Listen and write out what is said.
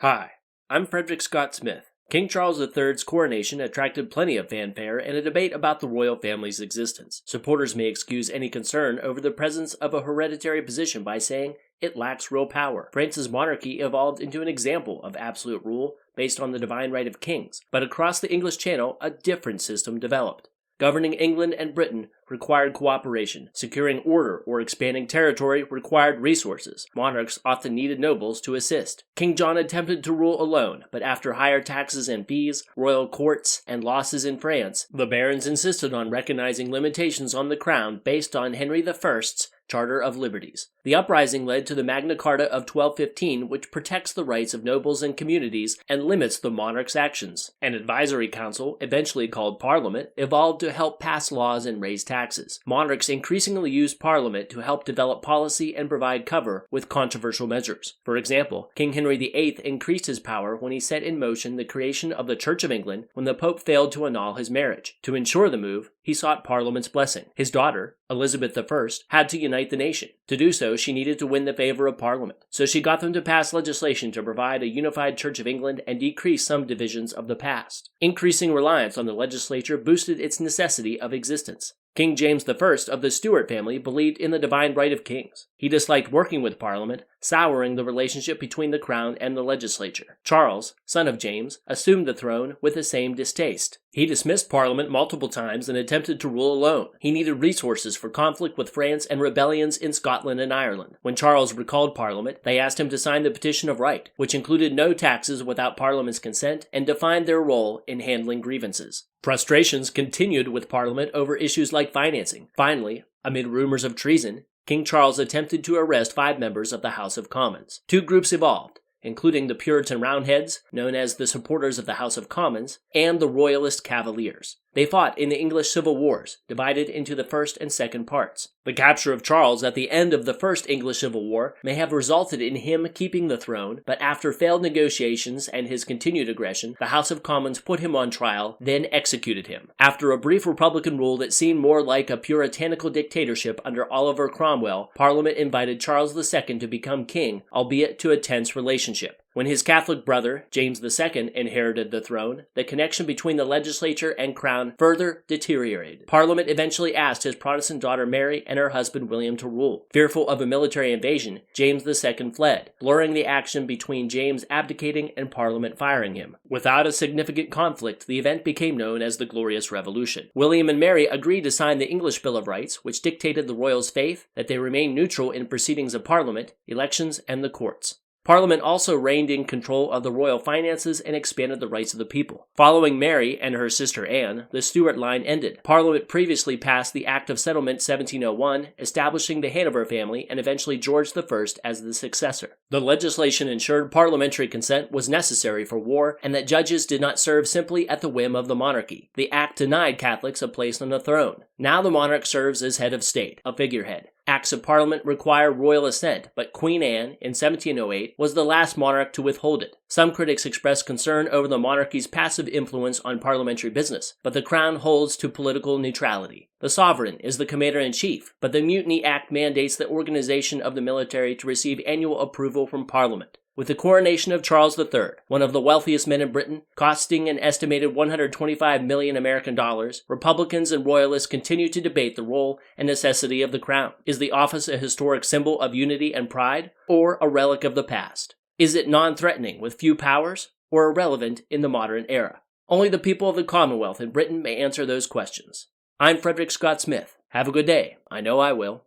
Hi, I'm Frederick Scott Smith. King Charles III's coronation attracted plenty of fanfare and a debate about the royal family's existence. Supporters may excuse any concern over the presence of a hereditary position by saying it lacks real power. France's monarchy evolved into an example of absolute rule based on the divine right of kings, but across the English Channel, a different system developed. Governing England and Britain required cooperation. Securing order or expanding territory required resources. Monarchs often needed nobles to assist. King John attempted to rule alone, but after higher taxes and fees, royal courts, and losses in France, the barons insisted on recognizing limitations on the crown based on Henry I's Charter of Liberties. The uprising led to the Magna Carta of 1215, which protects the rights of nobles and communities and limits the monarch's actions. An advisory council, eventually called Parliament, evolved to help pass laws and raise taxes. Monarchs increasingly used Parliament to help develop policy and provide cover with controversial measures. For example, King Henry VIII increased his power when he set in motion the creation of the Church of England when the Pope failed to annul his marriage. To ensure the move, he sought Parliament's blessing. His daughter, Elizabeth I, had to unite the nation. To do so, she needed to win the favor of Parliament. So she got them to pass legislation to provide a unified Church of England and decrease some divisions of the past. Increasing reliance on the legislature boosted its necessity of existence. King James I of the Stuart family believed in the divine right of kings. He disliked working with Parliament, souring the relationship between the crown and the legislature. Charles, son of James, assumed the throne with the same distaste. He dismissed Parliament multiple times and attempted to rule alone. He needed resources for conflict with France and rebellions in Scotland and Ireland. When Charles recalled Parliament, they asked him to sign the Petition of Right, which included no taxes without Parliament's consent and defined their role in handling grievances. Frustrations continued with Parliament over issues like financing. Finally, amid rumors of treason, King Charles attempted to arrest 5 members of the House of Commons. 2 groups evolved, including the Puritan Roundheads, known as the supporters of the House of Commons, and the Royalist Cavaliers. They fought in the English Civil Wars, divided into the first and second parts. The capture of Charles at the end of the First English Civil War may have resulted in him keeping the throne, but after failed negotiations and his continued aggression, the House of Commons put him on trial, then executed him. After a brief Republican rule that seemed more like a puritanical dictatorship under Oliver Cromwell, Parliament invited Charles II to become king, albeit to a tense relationship. When his Catholic brother, James II, inherited the throne, the connection between the legislature and crown further deteriorated. Parliament eventually asked his Protestant daughter Mary and her husband William to rule. Fearful of a military invasion, James II fled, blurring the action between James abdicating and Parliament firing him. Without a significant conflict, the event became known as the Glorious Revolution. William and Mary agreed to sign the English Bill of Rights, which dictated the royals' faith, that they remain neutral in proceedings of Parliament, elections, and the courts. Parliament also reigned in control of the royal finances and expanded the rights of the people. Following Mary and her sister Anne, the Stuart line ended. Parliament previously passed the Act of Settlement 1701, establishing the Hanover family and eventually George I as the successor. The legislation ensured parliamentary consent was necessary for war and that judges did not serve simply at the whim of the monarchy. The act denied Catholics a place on the throne. Now the monarch serves as head of state, a figurehead. Acts of Parliament require royal assent, but Queen Anne, in 1708, was the last monarch to withhold it. Some critics expressed concern over the monarchy's passive influence on parliamentary business, but the crown holds to political neutrality. The sovereign is the commander-in-chief, but the Mutiny Act mandates the organization of the military to receive annual approval from Parliament. With the coronation of Charles III, one of the wealthiest men in Britain, costing an estimated $125 million American dollars, Republicans and Royalists continue to debate the role and necessity of the crown. Is the office a historic symbol of unity and pride, or a relic of the past? Is it non-threatening with few powers, or irrelevant in the modern era? Only the people of the Commonwealth in Britain may answer those questions. I'm Frederick Scott Smith. Have a good day. I know I will.